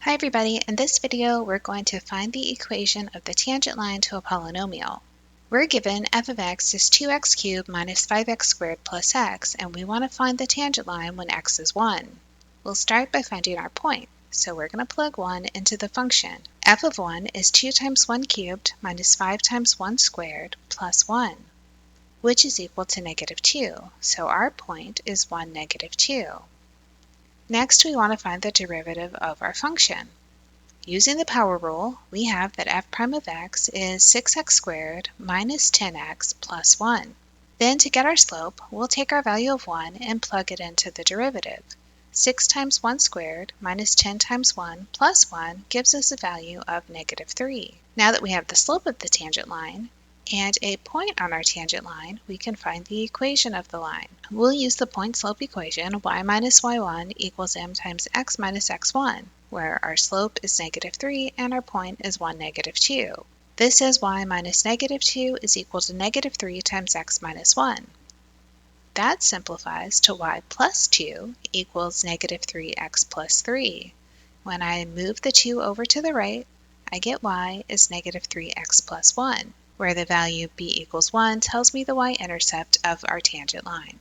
Hi everybody, in this video we're going to find the equation of the tangent line to a polynomial. We're given f of x is 2x cubed minus 5x squared plus x, and we want to find the tangent line when x is 1. We'll start by finding our point, so we're going to plug 1 into the function. F of 1 is 2 times 1 cubed minus 5 times 1 squared plus 1, which is equal to negative 2, so our point is 1, negative 2. Next, we want to find the derivative of our function. Using the power rule, we have that f prime of x is 6x squared minus 10x plus 1. Then to get our slope, we'll take our value of 1 and plug it into the derivative. 6 times 1 squared minus 10 times 1 plus 1 gives us a value of negative 3. Now that we have the slope of the tangent line and a point on our tangent line, we can find the equation of the line. We'll use the point-slope equation y minus y1 equals m times x minus x1, where our slope is negative 3 and our point is 1, negative 2. This says y minus negative 2 is equal to negative 3 times x minus 1. That simplifies to y plus 2 equals negative 3x plus 3. When I move the 2 over to the right, I get y is negative 3x plus 1, where the value b equals 1 tells me the y-intercept of our tangent line.